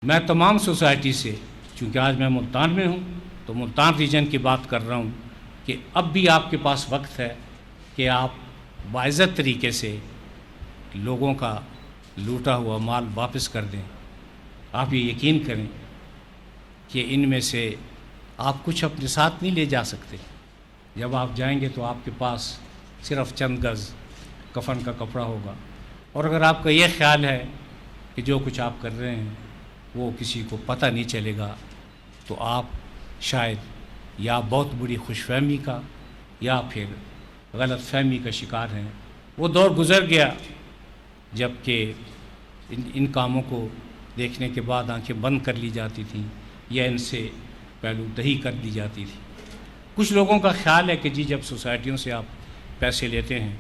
میں تمام سوسائٹی سے، چونکہ آج میں ملتان میں ہوں تو ملتان ریجن کی بات کر رہا ہوں کہ اب بھی آپ کے پاس وقت ہے کہ آپ باعزت طریقے سے لوگوں کا لوٹا ہوا مال واپس کر دیں۔ آپ یہ یقین کریں کہ ان میں سے آپ کچھ اپنے ساتھ نہیں لے جا سکتے۔ جب آپ جائیں گے تو آپ کے پاس صرف چند گز کفن کا کپڑا ہوگا، اور اگر آپ کا یہ خیال ہے کہ جو کچھ آپ کر رہے ہیں وہ کسی کو پتہ نہیں چلے گا، تو آپ شاید یا بہت بڑی خوش فہمی کا یا پھر غلط فہمی کا شکار ہیں۔ وہ دور گزر گیا جب کہ ان کاموں کو دیکھنے کے بعد آنکھیں بند کر لی جاتی تھیں یا ان سے پہلو دہی کر دی جاتی تھی۔ کچھ لوگوں کا خیال ہے کہ جی جب سوسائٹیوں سے آپ پیسے لیتے ہیں،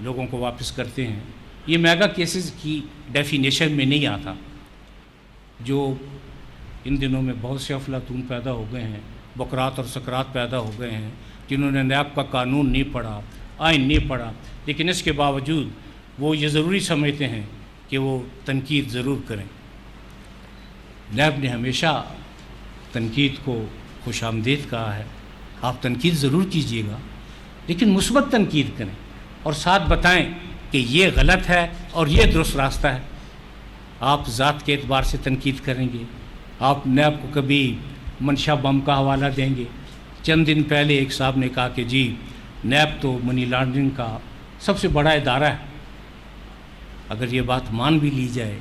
لوگوں کو واپس کرتے ہیں، یہ میگا کیسز کی ڈیفینیشن میں نہیں آتا۔ جو ان دنوں میں بہت سے افلاطون پیدا ہو گئے ہیں، بکرات اور سکرات پیدا ہو گئے ہیں، جنہوں نے نیب کا قانون نہیں پڑھا، آئین نہیں پڑھا، لیکن اس کے باوجود وہ یہ ضروری سمجھتے ہیں کہ وہ تنقید ضرور کریں۔ نیب نے ہمیشہ تنقید کو خوش آمدید کہا ہے۔ آپ تنقید ضرور کیجیے گا، لیکن مثبت تنقید کریں اور ساتھ بتائیں کہ یہ غلط ہے اور یہ درست راستہ ہے۔ آپ ذات کے اعتبار سے تنقید کریں گے، آپ نیب کو کبھی منشا بم کا حوالہ دیں گے۔ چند دن پہلے ایک صاحب نے کہا کہ جی نیب تو منی لانڈرنگ کا سب سے بڑا ادارہ ہے۔ اگر یہ بات مان بھی لی جائے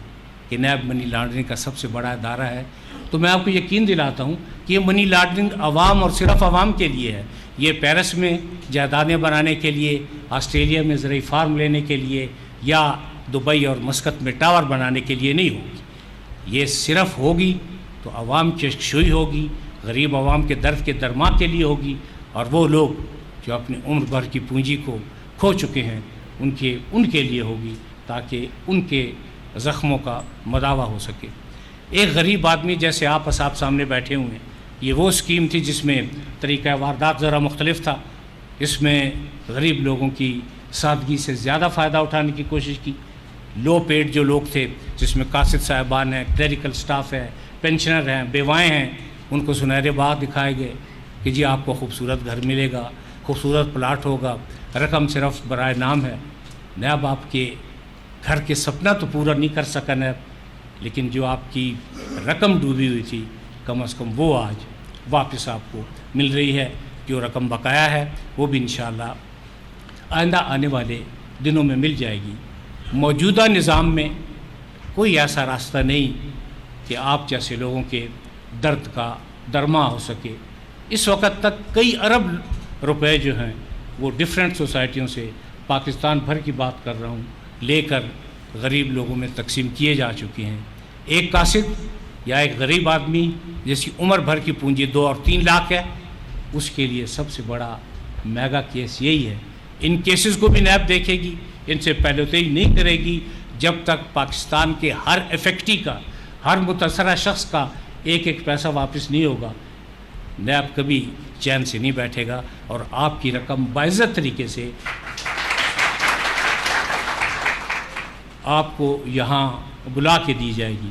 کہ نیب منی لانڈرنگ کا سب سے بڑا ادارہ ہے، تو میں آپ کو یقین دلاتا ہوں کہ یہ منی لانڈرنگ عوام اور صرف عوام کے لیے ہے۔ یہ پیرس میں جائیدادیں بنانے کے لیے، آسٹریلیا میں زرعی فارم لینے کے لیے، یا دبئی اور مسقط میں ٹاور بنانے کے لیے نہیں ہوگی۔ یہ صرف ہوگی تو عوام کی یکسوئی ہوگی، غریب عوام کے درد کے درما کے لیے ہوگی، اور وہ لوگ جو اپنی عمر بھر کی پونجی کو کھو چکے ہیں ان کے لیے ہوگی، تاکہ ان کے زخموں کا مداوع ہو سکے۔ ایک غریب آدمی جیسے آپ صاحب سامنے بیٹھے ہوئے ہیں، یہ وہ اسکیم تھی جس میں طریقہ واردات ذرا مختلف تھا۔ اس میں غریب لوگوں کی سادگی سے زیادہ فائدہ اٹھانے کی کوشش کی۔ لو پیڈ جو لوگ تھے، جس میں قاصد صاحبان ہیں، کلیریکل سٹاف ہے، پینشنر ہیں، بیوائیں ہیں، ان کو سنہرے باغ دکھائے گئے کہ جی آپ کو خوبصورت گھر ملے گا، خوبصورت پلاٹ ہوگا، رقم صرف برائے نام ہے۔ نیب آپ کے گھر کے سپنا تو پورا نہیں کر سکا نیب، لیکن جو آپ کی رقم ڈوبی ہوئی تھی کم از کم وہ آج واپس آپ کو مل رہی ہے۔ جو رقم بقایا ہے وہ بھی انشاءاللہ آئندہ آنے والے دنوں میں مل جائے گی۔ موجودہ نظام میں کوئی ایسا راستہ نہیں کہ آپ جیسے لوگوں کے درد کا درما ہو سکے۔ اس وقت تک کئی ارب روپے جو ہیں وہ ڈیفرنٹ سوسائٹیوں سے، پاکستان بھر کی بات کر رہا ہوں، لے کر غریب لوگوں میں تقسیم کیے جا چکے ہیں۔ ایک قاصد یا ایک غریب آدمی جس کی عمر بھر کی پونجی 2 اور 3 لاکھ ہے، اس کے لیے سب سے بڑا میگا کیس یہی ہے۔ ان کیسز کو بھی نیب دیکھے گی، ان سے پہلوتئی نہیں کرے گی جب تک پاکستان کے ہر افیکٹی کا، ہر متاثرہ شخص کا ایک ایک پیسہ واپس نہیں ہوگا۔ نیب کبھی چین سے نہیں بیٹھے گا، اور آپ کی رقم باعزت طریقے سے آپ کو یہاں بلا کے دی جائے گی۔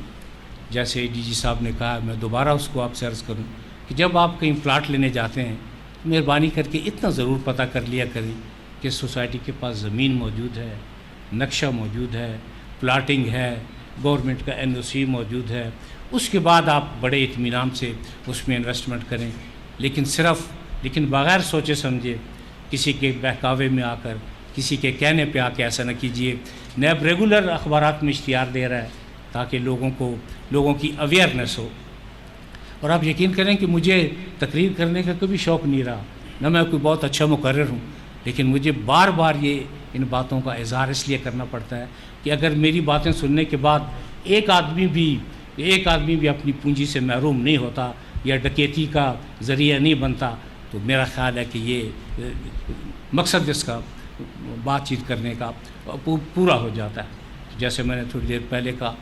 جیسے ڈی جی صاحب نے کہا، میں دوبارہ اس کو آپ سے عرض کروں کہ جب آپ کہیں پلاٹ لینے جاتے ہیں تو مہربانی کر کے اتنا ضرور پتہ کر لیا کریں کہ سوسائٹی کے پاس زمین موجود ہے، نقشہ موجود ہے، پلاٹنگ ہے، گورنمنٹ کا NOC موجود ہے۔ اس کے بعد آپ بڑے اطمینان سے اس میں انویسٹمنٹ کریں، لیکن بغیر سوچے سمجھے کسی کے بہکاوے میں آ کر، کسی کے کہنے پہ آ کے ایسا نہ کیجیے۔ نیب ریگولر اخبارات میں اشتہار دے رہا ہے تاکہ لوگوں کی اویئرنیس ہو۔ اور آپ یقین کریں کہ مجھے تقریر کرنے کا کبھی شوق نہیں رہا، نہ میں کوئی بہت اچھا مقرر ہوں، لیکن مجھے بار بار یہ ان باتوں کا اظہار اس لیے کرنا پڑتا ہے کہ اگر میری باتیں سننے کے بعد ایک آدمی بھی اپنی پونجی سے محروم نہیں ہوتا یا ڈکیتی کا ذریعہ نہیں بنتا، تو میرا خیال ہے کہ یہ مقصد اس کا بات چیت کرنے کا پورا ہو جاتا ہے۔ جیسے میں نے تھوڑی دیر پہلے کہا،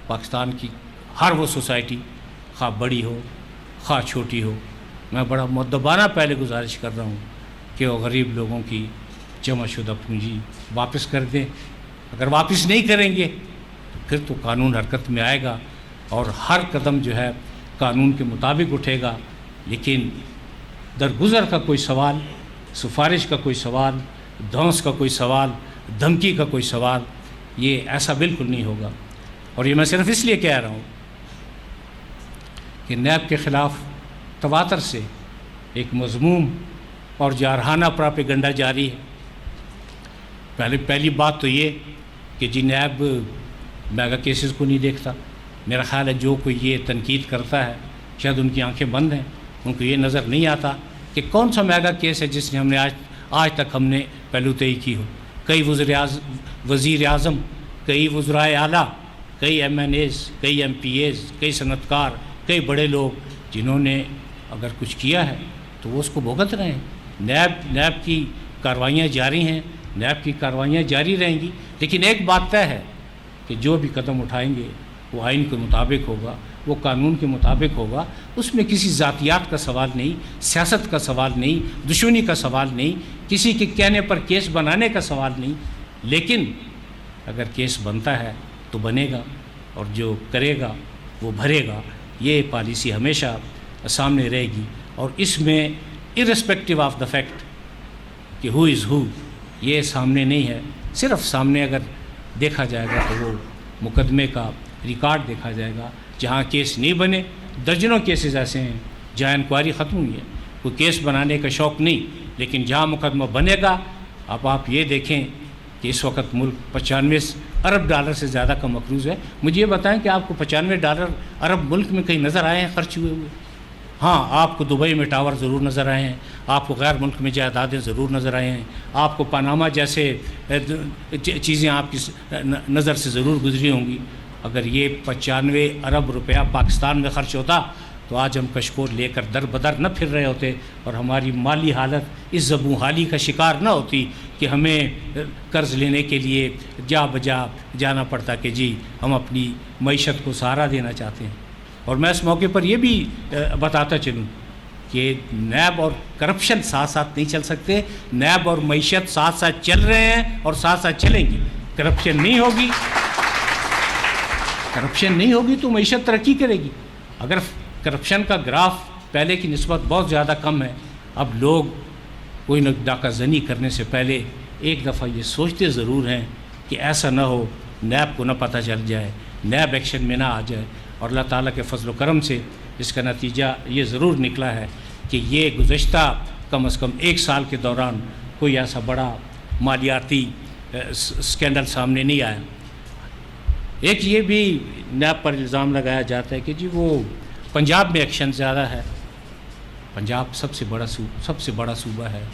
پاکستان کی ہر وہ سوسائٹی، خواہ بڑی ہو خواہ چھوٹی ہو، میں بڑا مؤدبانہ پہلے گزارش کر رہا ہوں کہ وہ غریب لوگوں کی جمع شدہ پونجی واپس کر دیں۔ اگر واپس نہیں کریں گے تو پھر تو قانون حرکت میں آئے گا۔ اور ہر قدم جو ہے قانون کے مطابق اٹھے گا، لیکن درگزر کا کوئی سوال، سفارش کا کوئی سوال، دھونس کا کوئی سوال، دھمکی کا کوئی سوال، یہ ایسا بالکل نہیں ہوگا۔ اور یہ میں صرف اس لیے کہہ رہا ہوں کہ نیب کے خلاف تواتر سے ایک مذموم اور جارحانہ پراپیگنڈا جاری ہے۔ پہلی بات تو یہ کہ جی نیب میگا کیسز کو نہیں دیکھتا۔ میرا خیال ہے جو کوئی یہ تنقید کرتا ہے شاید ان کی آنکھیں بند ہیں، ان کو یہ نظر نہیں آتا کہ کون سا میگا کیس ہے جس نے ہم نے آج تک ہم نے پہلو طئی کی ہو۔ کئی وزیر اعظم، کئی وزرائے اعلیٰ، کئی ایم این ایز، کئی ایم پی ایز، کئی صنعت کار، کئی بڑے لوگ جنہوں نے اگر کچھ کیا ہے تو وہ اس کو بھگت رہے ہیں۔ نیب کی کارروائیاں جاری ہیں، نیب کی کارروائیاں جاری رہیں گی، لیکن ایک بات طے ہے کہ جو بھی قدم اٹھائیں گے وہ آئین کے مطابق ہوگا، وہ قانون کے مطابق ہوگا۔ اس میں کسی ذاتیات کا سوال نہیں، سیاست کا سوال نہیں، دشمنی کا سوال نہیں، کسی کے کہنے پر کیس بنانے کا سوال نہیں، لیکن اگر کیس بنتا ہے تو بنے گا اور جو کرے گا وہ بھرے گا۔ یہ پالیسی ہمیشہ سامنے رہے گی، اور اس میں ارسپیکٹو آف دا فیکٹ کہ ہو از ہو یہ سامنے نہیں ہے۔ صرف سامنے اگر دیکھا جائے گا تو وہ مقدمے کا ریکارڈ دیکھا جائے گا۔ جہاں کیس نہیں بنے، درجنوں کیسز ایسے ہیں جہاں انکوائری ختم ہوئی ہے، کوئی کیس بنانے کا شوق نہیں، لیکن جہاں مقدمہ بنے گا، اب آپ یہ دیکھیں کہ اس وقت ملک 95 ارب ڈالر سے زیادہ کا مقروض ہے۔ مجھے یہ بتائیں کہ آپ کو 95 ارب ملک میں کہیں نظر آئے ہیں خرچ ہوئے ہوئے؟ ہاں، آپ کو دبئی میں ٹاور ضرور نظر آئے ہیں، آپ کو غیر ملک میں جائیدادیں ضرور نظر آئے ہیں، آپ کو پاناما جیسے چیزیں آپ کی نظر سے ضرور گزری ہوں گی۔ اگر یہ 95 ارب روپیہ پاکستان میں خرچ ہوتا تو آج ہم کشکول لے کر در بدر نہ پھر رہے ہوتے، اور ہماری مالی حالت اس زبوں حالی کا شکار نہ ہوتی کہ ہمیں قرض لینے کے لیے جا بجا جانا پڑتا کہ جی ہم اپنی معیشت کو سہارا دینا چاہتے ہیں۔ اور میں اس موقع پر یہ بھی بتاتا چلوں کہ نیب اور کرپشن ساتھ ساتھ نہیں چل سکتے۔ نیب اور معیشت ساتھ ساتھ چل رہے ہیں اور ساتھ ساتھ چلیں گی۔ کرپشن نہیں ہوگی تو معیشت ترقی کرے گی۔ اگر کرپشن کا گراف پہلے کی نسبت بہت زیادہ کم ہے، اب لوگ کوئی ڈاکہ زنی کرنے سے پہلے ایک دفعہ یہ سوچتے ضرور ہیں کہ ایسا نہ ہو نیب کو نہ پتہ چل جائے، نیب ایکشن میں نہ آ جائے۔ اور اللہ تعالیٰ کے فضل و کرم سے اس کا نتیجہ یہ ضرور نکلا ہے کہ یہ گزشتہ کم از کم 1 سال کے دوران کوئی ایسا بڑا مالیاتی اسکینڈل سامنے نہیں آیا۔ ایک یہ بھی نیب پر الزام لگایا جاتا ہے کہ جی وہ پنجاب میں ایکشن زیادہ ہے۔ پنجاب سب سے بڑا صوبہ ہے،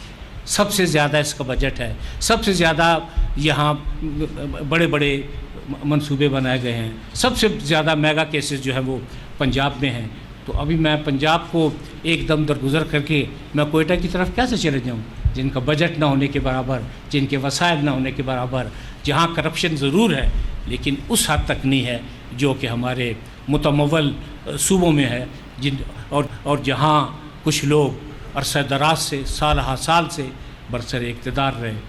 سب سے زیادہ اس کا بجٹ ہے، سب سے زیادہ یہاں بڑے بڑے منصوبے بنائے گئے ہیں، سب سے زیادہ میگا کیسز جو ہیں وہ پنجاب میں ہیں۔ تو ابھی میں پنجاب کو ایک دم درگزر کر کے میں کوئٹہ کی طرف کیسے چلے جاؤں، جن کا بجٹ نہ ہونے کے برابر، جن کے وسائل نہ ہونے کے برابر، جہاں کرپشن ضرور ہے لیکن اس حد تک نہیں ہے جو کہ ہمارے متمول صوبوں میں ہے، اور جہاں کچھ لوگ عرصہ دراز سے سالہ سال سے برسر اقتدار رہے۔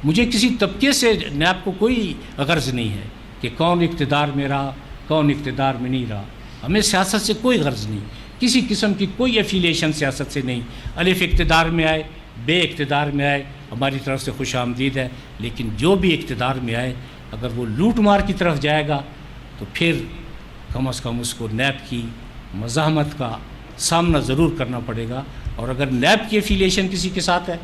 مجھے کسی طبقے سے نیب کو کوئی غرض نہیں ہے کہ کون اقتدار میں رہا، کون اقتدار میں نہیں رہا۔ ہمیں سیاست سے کوئی غرض نہیں، کسی قسم کی کوئی ایفیلیشن سیاست سے نہیں۔ الف اقتدار میں آئے، بے اقتدار میں آئے، ہماری طرف سے خوش آمدید ہے، لیکن جو بھی اقتدار میں آئے اگر وہ لوٹ مار کی طرف جائے گا تو پھر کم از کم اس کو نیب کی مزاحمت کا سامنا ضرور کرنا پڑے گا۔ اور اگر نیب کی ایفیلیشن کسی کے ساتھ ہے،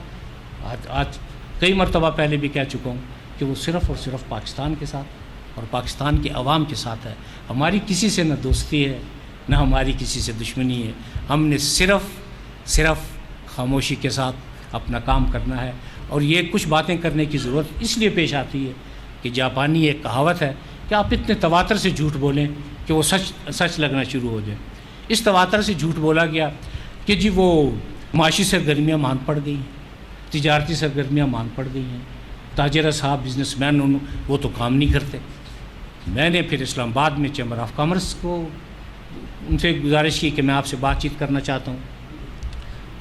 آج کئی مرتبہ پہلے بھی کہہ چکا ہوں کہ وہ صرف اور صرف پاکستان کے ساتھ اور پاکستان کے عوام کے ساتھ ہے۔ ہماری کسی سے نہ دوستی ہے، نہ ہماری کسی سے دشمنی ہے۔ ہم نے صرف خاموشی کے ساتھ اپنا کام کرنا ہے۔ اور یہ کچھ باتیں کرنے کی ضرورت اس لیے پیش آتی ہے کہ جاپانی ایک کہاوت ہے کہ آپ اتنے تواتر سے جھوٹ بولیں کہ وہ سچ لگنا شروع ہو جائے۔ اس تواتر سے جھوٹ بولا گیا کہ جی وہ معاشی سرگرمیاں مان پڑ گئی ہیں، تجارتی سرگرمیاں مان پڑ گئی ہیں، تاجر صاحب بزنس مین وہ تو کام نہیں کرتے۔ میں نے پھر اسلام آباد میں چیمبر آف کامرس کو ان سے گزارش کی کہ میں آپ سے بات چیت کرنا چاہتا ہوں۔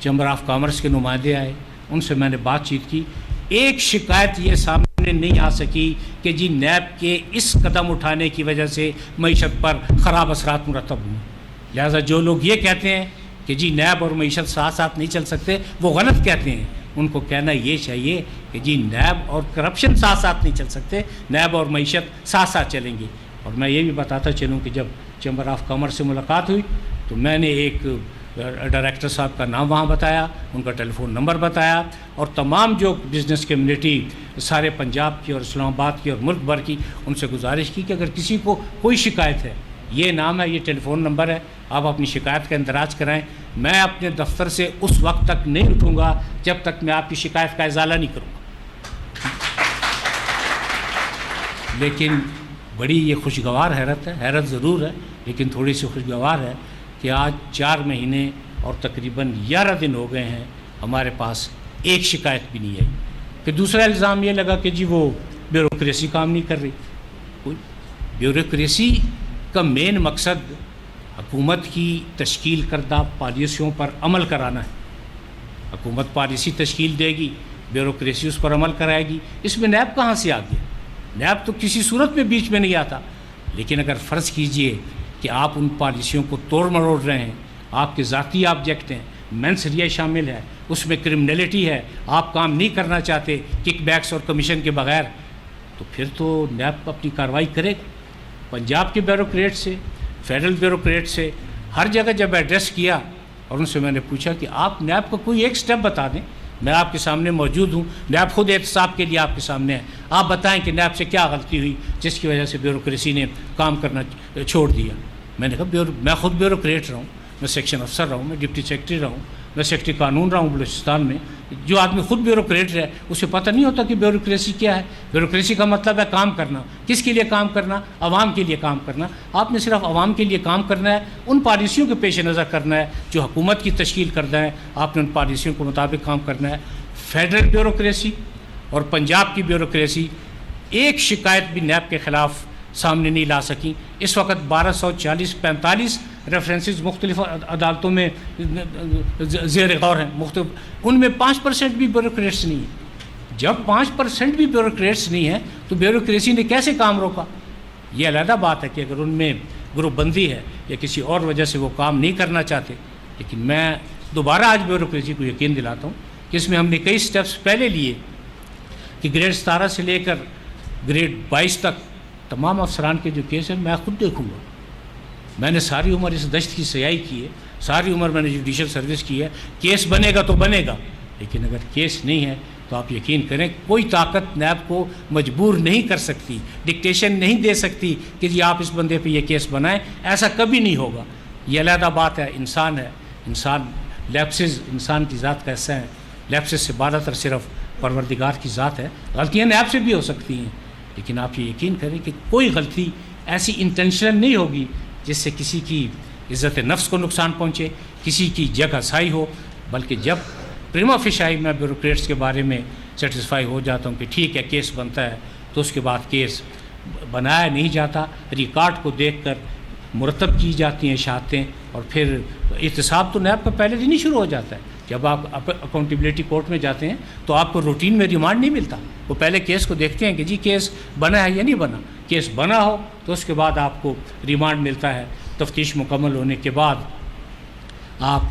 چیمبر آف کامرس کے نمائندے آئے، ان سے میں نے بات چیت کی۔ ایک شکایت یہ سامنے سامنے نہیں آ سکی کہ جی نیب کے اس قدم اٹھانے کی وجہ سے معیشت پر خراب اثرات مرتب ہوئے. لہٰذا جو لوگ یہ کہتے ہیں کہ جی نیب اور معیشت ساتھ ساتھ نہیں چل سکتے وہ غلط کہتے ہیں. ان کو کہنا یہ چاہیے کہ جی نیب اور کرپشن ساتھ ساتھ نہیں چل سکتے, نیب اور معیشت ساتھ ساتھ چلیں گی. اور میں یہ بھی بتاتا چلوں کہ جب چیمبر آف کامرس سے ملاقات ہوئی تو میں نے ایک ڈائریکٹر صاحب کا نام وہاں بتایا, ان کا ٹیلی فون نمبر بتایا, اور تمام جو بزنس کمیونٹی سارے پنجاب کی اور اسلام آباد کی اور ملک بھر کی, ان سے گزارش کی کہ اگر کسی کو کوئی شکایت ہے, یہ نام ہے, یہ ٹیلی فون نمبر ہے, آپ اپنی شکایت کا اندراج کرائیں. میں اپنے دفتر سے اس وقت تک نہیں اٹھوں گا جب تک میں آپ کی شکایت کا ازالہ نہیں کروں گا. لیکن بڑی یہ خوشگوار حیرت ہے, حیرت ضرور ہے لیکن تھوڑی سی خوشگوار ہے کہ آج 4 مہینے اور تقریباً 11 دن ہو گئے ہیں, ہمارے پاس ایک شکایت بھی نہیں آئی. پھر دوسرا الزام یہ لگا کہ جی وہ بیوروکریسی کام نہیں کر رہی. بیوروکریسی کا مین مقصد حکومت کی تشکیل کردہ پالیسیوں پر عمل کرانا ہے. حکومت پالیسی تشکیل دے گی, بیوروکریسی اس پر عمل کرائے گی. اس میں نیب کہاں سے آ گیا؟ نیب تو کسی صورت میں بیچ میں نہیں آتا. لیکن اگر فرض کیجئے کہ آپ ان پالیسیوں کو توڑ مروڑ رہے ہیں, آپ کے ذاتی آبجیکٹ ہیں, مینسریہ شامل ہے, اس میں کرمنلٹی ہے, آپ کام نہیں کرنا چاہتے کک بیکس اور کمیشن کے بغیر, تو پھر تو نیب اپنی کارروائی کرے گا. پنجاب کے بیوروکریٹ سے, فیڈرل بیوروکریٹ سے, ہر جگہ جب ایڈریس کیا اور ان سے میں نے پوچھا کہ آپ نیب کو کوئی ایک سٹیپ بتا دیں, میں آپ کے سامنے موجود ہوں, نیب خود احتساب کے لیے آپ کے سامنے ہے, آپ بتائیں کہ نیب سے کیا غلطی ہوئی جس کی وجہ سے بیوروکریسی نے کام کرنا چھوڑ دیا. میں نے کہا میں خود بیوروکریٹ رہا ہوں, میں سیکشن افسر رہا ہوں, میں ڈپٹی سیکرٹری رہا ہوں, میں سیکرٹری قانون رہا ہوں بلوچستان میں. جو آدمی خود بیوروکریٹ ہے اسے پتہ نہیں ہوتا کہ بیوروکریسی کیا ہے. بیوروکریسی کا مطلب ہے کام کرنا. کس کے لیے کام کرنا؟ عوام کے لیے کام کرنا. آپ نے صرف عوام کے لیے کام کرنا ہے, ان پالیسیوں کے پیش نظر کرنا ہے جو حکومت کی تشکیل کردہ ہے, آپ نے ان پالیسیوں کے مطابق کام کرنا ہے. فیڈرل بیوروکریسی اور پنجاب کی بیوروکریسی ایک شکایت بھی نیب کے خلاف سامنے نہیں لا سکیں. اس وقت 1245 ریفرنسز مختلف عدالتوں میں زیر غور ہیں مختلف, ان میں 5% بھی بیوروکریٹس نہیں ہیں. جب 5% بھی بیوروکریٹس نہیں ہیں تو بیوروکریسی نے کیسے کام روکا؟ یہ علیحدہ بات ہے کہ اگر ان میں گروپ بندی ہے یا کسی اور وجہ سے وہ کام نہیں کرنا چاہتے. لیکن میں دوبارہ آج بیوروکریسی کو یقین دلاتا ہوں کہ اس میں ہم نے کئی سٹیپس پہلے لیے کہ گریڈ 17 سے لے کر گریڈ 22 تک تمام افسران کے جو کیس ہیں میں خود دیکھوں گا. میں نے ساری عمر اس دشت کی سیائی کی ہے, ساری عمر میں نے جوڈیشل سروس کی ہے. کیس بنے گا تو بنے گا, لیکن اگر کیس نہیں ہے تو آپ یقین کریں کوئی طاقت نیب کو مجبور نہیں کر سکتی, ڈکٹیشن نہیں دے سکتی کہ جی آپ اس بندے پہ یہ کیس بنائیں. ایسا کبھی نہیں ہوگا. یہ علیحدہ بات ہے, انسان ہے, انسان لیپسز انسان کی ذات کا حصہ ہے. لیپسز سے بالاتر تر صرف پروردگار کی ذات ہے. غلطیاں نیب سے بھی ہو سکتی ہیں, لیکن آپ یہ یقین کریں کہ کوئی غلطی ایسی انٹینشنل نہیں ہوگی جس سے کسی کی عزت نفس کو نقصان پہنچے, کسی کی جگہ سائی ہو. بلکہ جب پریما فیشائی میں بیوروکریٹس کے بارے میں سیٹسفائی ہو جاتا ہوں کہ ٹھیک ہے کیس بنتا ہے, تو اس کے بعد کیس بنایا نہیں جاتا, ریکارڈ کو دیکھ کر مرتب کی جاتی ہیں شہادتیں, اور پھر احتساب تو نیب کا پہلے دن ہی شروع ہو جاتا ہے. جب آپ اکاؤنٹیبلٹی کورٹ میں جاتے ہیں تو آپ کو روٹین میں ریمانڈ نہیں ملتا. وہ پہلے کیس کو دیکھتے ہیں کہ جی کیس بنا ہے یا نہیں بنا. کیس بنا ہو تو اس کے بعد آپ کو ریمانڈ ملتا ہے. تفتیش مکمل ہونے کے بعد آپ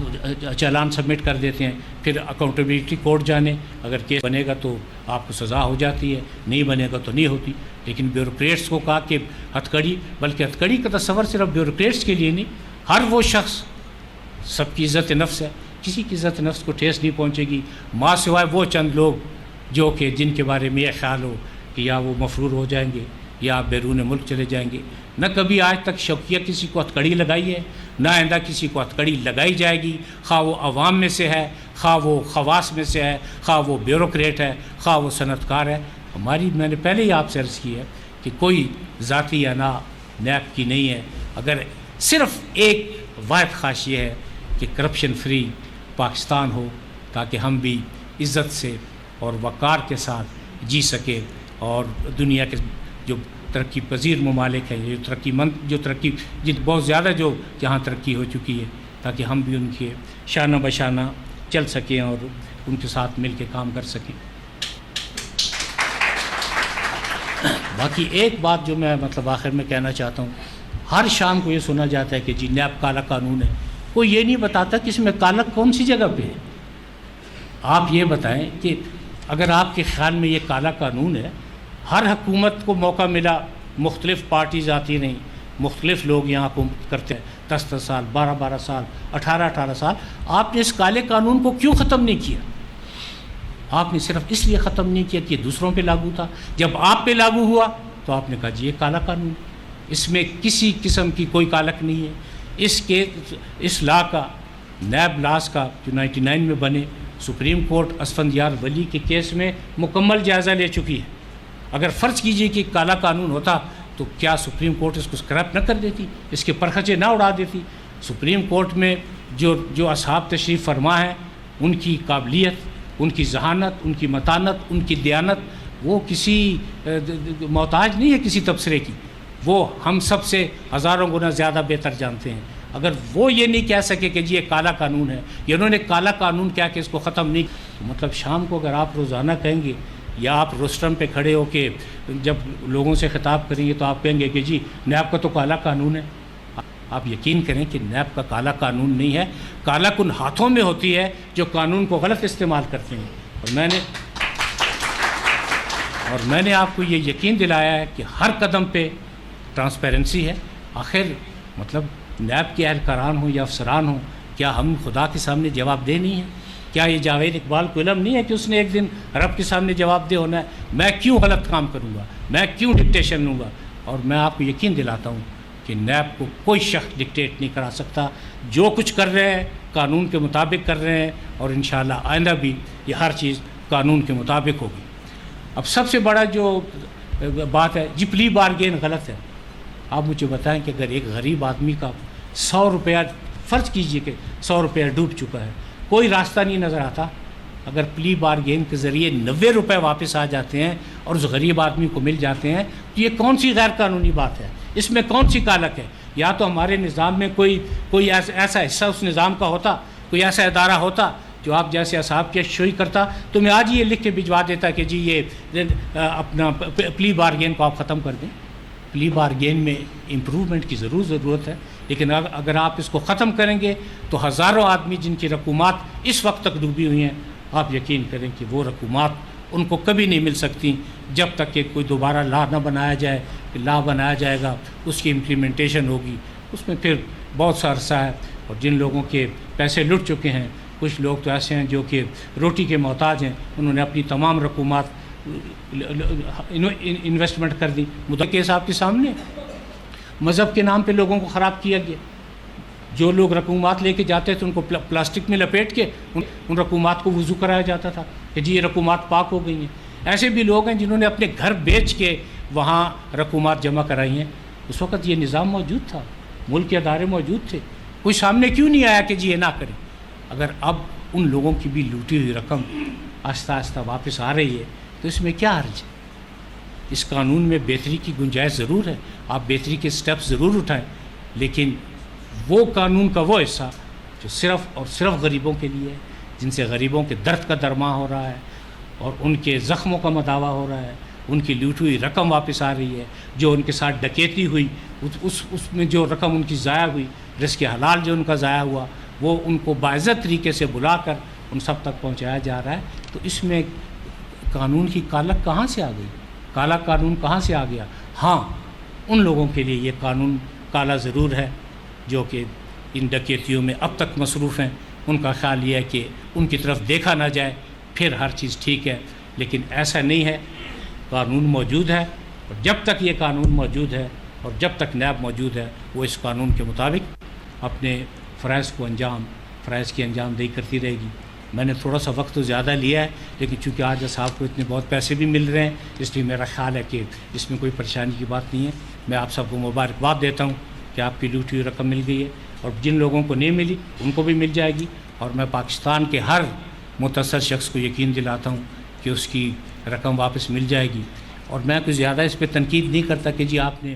چالان سبمٹ کر دیتے ہیں. پھر اکاؤنٹیبلٹی کورٹ جانے, اگر کیس بنے گا تو آپ کو سزا ہو جاتی ہے, نہیں بنے گا تو نہیں ہوتی. لیکن بیوروکریٹس کو کہا کہ ہتھکڑی, بلکہ ہتھکڑی کا تصور صرف بیوروکریٹس کے لیے نہیں, ہر وہ شخص, سب کی عزت نفس ہے, کسی کی عزت نفس کو ٹھیس نہیں پہنچے گی ماں سوائے وہ چند لوگ جو کہ جن کے بارے میں یہ خیال ہو کہ یا وہ مفرور ہو جائیں گے یا بیرون ملک چلے جائیں گے. نہ کبھی آج تک شوقیہ کسی کو ہتھکڑی لگائی ہے, نہ آئندہ کسی کو ہتھکڑی لگائی جائے گی, خواہ وہ عوام میں سے ہے, خواہ وہ خواص میں سے ہے, خواہ وہ بیوروکریٹ ہے, خواہ وہ صنعت کار ہے. میں نے پہلے ہی آپ سے عرض کی ہے کہ کوئی ذاتی انا نیب کی نہیں ہے. اگر صرف ایک واحد خواہش یہ ہے کہ کرپشن فری پاکستان ہو, تاکہ ہم بھی عزت سے اور وقار کے ساتھ جی سکے, اور دنیا کے جو ترقی پذیر ممالک ہیں, جو ترقی بہت زیادہ جو جہاں ترقی ہو چکی ہے, تاکہ ہم بھی ان کے شانہ بشانہ چل سکیں اور ان کے ساتھ مل کے کام کر سکیں. باقی ایک بات جو میں مطلب آخر میں کہنا چاہتا ہوں، ہر شام کو یہ سنا جاتا ہے کہ جی نیب کالا قانون ہے، کوئی یہ نہیں بتاتا کہ اس میں کالا کون سی جگہ پہ ہے۔ آپ یہ بتائیں کہ اگر آپ کے خیال میں یہ کالا قانون ہے، ہر حکومت کو موقع ملا، مختلف پارٹیز آتی رہیں، مختلف لوگ یہاں حکومت کرتے ہیں، 10 سال، 12 سال، 18 سال، آپ نے اس کالے قانون کو کیوں ختم نہیں کیا؟ آپ نے صرف اس لیے ختم نہیں کیا کہ یہ دوسروں پہ لاگو تھا، جب آپ پہ لاگو ہوا تو آپ نے کہا جی یہ کالا قانون، اس میں کسی قسم کی کوئی کالک نہیں ہے۔ اس لا کا، نیب لاس کا جو 99 میں بنے، سپریم کورٹ اسفندیار ولی کے کیس میں مکمل جائزہ لے چکی ہے۔ اگر فرض کیجئے کہ کالا قانون ہوتا تو کیا سپریم کورٹ اس کو اسکریپ نہ کر دیتی، اس کے پرخچے نہ اڑا دیتی؟ سپریم کورٹ میں جو اصحاب تشریف فرما ہیں، ان کی قابلیت، ان کی ذہانت، ان کی متانت، ان کی دیانت، وہ کسی محتاج نہیں ہے کسی تبصرے کی، وہ ہم سب سے ہزاروں گنا زیادہ بہتر جانتے ہیں۔ اگر وہ یہ نہیں کہہ سکے کہ جی یہ کالا قانون ہے، یا انہوں نے کالا قانون کیا کہ اس کو ختم نہیں، مطلب شام کو اگر آپ روزانہ کہیں گے یا آپ روسٹرم پہ کھڑے ہو کے جب لوگوں سے خطاب کریں گے تو آپ کہیں گے کہ جی نیب کا تو کالا قانون ہے، آپ یقین کریں کہ نیب کا کالا قانون نہیں ہے، کالا کن ہاتھوں میں ہوتی ہے جو قانون کو غلط استعمال کرتے ہیں۔ اور میں نے آپ کو یہ یقین دلایا ہے کہ ہر قدم پہ ٹرانسپیرنسی ہے۔ آخر مطلب نیب کے اہلکاران ہوں یا افسران ہوں، کیا ہم خدا کے سامنے جواب دہ نہیں ہیں؟ کیا یہ جاوید اقبال کو علم نہیں ہے کہ اس نے ایک دن رب کے سامنے جواب دہ ہونا ہے؟ میں کیوں غلط کام کروں گا؟ میں کیوں ڈکٹیشن لوں گا؟ اور میں آپ کو یقین دلاتا ہوں کہ نیب کو کوئی شخص ڈکٹیٹ نہیں کرا سکتا، جو کچھ کر رہے ہیں قانون کے مطابق کر رہے ہیں، اور انشاءاللہ آئندہ بھی یہ ہر چیز قانون کے مطابق ہوگی۔ اب سب سے بڑا جو بات ہے جی پلی بارگین غلط ہے۔ آپ مجھے بتائیں کہ اگر ایک غریب آدمی کا 100 روپیہ، فرض کیجئے کہ 100 روپیہ ڈوب چکا ہے، کوئی راستہ نہیں نظر آتا، اگر پلی بارگین کے ذریعے 90 روپے واپس آ جاتے ہیں اور اس غریب آدمی کو مل جاتے ہیں، تو یہ کون سی غیر قانونی بات ہے؟ اس میں کون سی کالک ہے؟ یا تو ہمارے نظام میں کوئی ایسا حصہ اس نظام کا ہوتا، کوئی ایسا ادارہ ہوتا جو آپ جیسے اصحاب کی شوئی کرتا، تو میں آج یہ لکھ کے بھجوا دیتا کہ جی یہ اپنا پلی بارگین کو آپ ختم کر دیں۔ پلی بارگین میں امپروومنٹ کی ضرورت ہے، لیکن اگر آپ اس کو ختم کریں گے تو ہزاروں آدمی جن کی رقومات اس وقت تک ڈوبی ہوئی ہیں، آپ یقین کریں کہ وہ رقومات ان کو کبھی نہیں مل سکتی جب تک کہ کوئی دوبارہ لا نہ بنایا جائے۔ کہ لا بنایا جائے گا، اس کی امپلیمنٹیشن ہوگی، اس میں پھر بہت سا عرصہ ہے، اور جن لوگوں کے پیسے لٹ چکے ہیں، کچھ لوگ تو ایسے ہیں جو کہ روٹی کے محتاج ہیں، انہوں نے اپنی تمام رقومات انویسٹمنٹ کر دی۔ مدعا کیس آپ کے سامنے، مذہب کے نام پہ لوگوں کو خراب کیا گیا۔ جو لوگ رقومات لے کے جاتے تھے ان کو پلاسٹک میں لپیٹ کے ان رقومات کو وضو کرایا جاتا تھا کہ جی یہ رقومات پاک ہو گئی ہیں۔ ایسے بھی لوگ ہیں جنہوں نے اپنے گھر بیچ کے وہاں رقومات جمع کرائی ہیں۔ اس وقت یہ نظام موجود تھا، ملک کے ادارے موجود تھے، کوئی سامنے کیوں نہیں آیا کہ جی یہ نہ کریں؟ اگر اب ان لوگوں کی بھی لوٹی ہوئی رقم آہستہ آہستہ واپس آ رہی ہے تو اس میں کیا حرج ہے؟ اس قانون میں بہتری کی گنجائش ضرور ہے، آپ بہتری کے سٹیپ ضرور اٹھائیں، لیکن وہ قانون کا وہ حصہ جو صرف اور صرف غریبوں کے لیے ہے، جن سے غریبوں کے درد کا درماں ہو رہا ہے اور ان کے زخموں کا مداوع ہو رہا ہے، ان کی لوٹی ہوئی رقم واپس آ رہی ہے، جو ان کے ساتھ ڈکیتی ہوئی اس میں جو رقم ان کی ضائع ہوئی، رزق حلال جو ان کا ضائع ہوا، وہ ان کو باعزت طریقے سے بلا کر ان سب تک پہنچایا جا رہا ہے۔ تو اس میں قانون کی کالک کہاں سے آ گئی؟ کالا قانون کہاں سے آ گیا؟ ہاں، ان لوگوں کے لیے یہ قانون کالا ضرور ہے جو کہ ان ڈکیتیوں میں اب تک مصروف ہیں۔ ان کا خیال یہ ہے کہ ان کی طرف دیکھا نہ جائے، پھر ہر چیز ٹھیک ہے، لیکن ایسا نہیں ہے۔ قانون موجود ہے، اور جب تک یہ قانون موجود ہے اور جب تک نیب موجود ہے، وہ اس قانون کے مطابق اپنے فرائض کی انجام دہی کرتی رہے گی۔ میں نے تھوڑا سا وقت تو زیادہ لیا ہے، لیکن چونکہ آج صاحب کو اتنے بہت پیسے بھی مل رہے ہیں، اس لیے میرا خیال ہے کہ اس میں کوئی پریشانی کی بات نہیں ہے۔ میں آپ سب کو مبارکباد دیتا ہوں کہ آپ کی لوٹی ہوئی رقم مل گئی ہے، اور جن لوگوں کو نہیں ملی ان کو بھی مل جائے گی، اور میں پاکستان کے ہر متاثر شخص کو یقین دلاتا ہوں کہ اس کی رقم واپس مل جائے گی۔ اور میں کچھ زیادہ اس پہ تنقید نہیں کرتا کہ جی آپ نے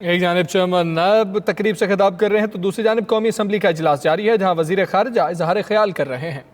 ایک جانب چیئرمین نیب تقریب سے خطاب کر رہے ہیں تو دوسری جانب قومی اسمبلی کا اجلاس جاری ہے جہاں وزیر خارجہ اظہار خیال کر رہے ہیں۔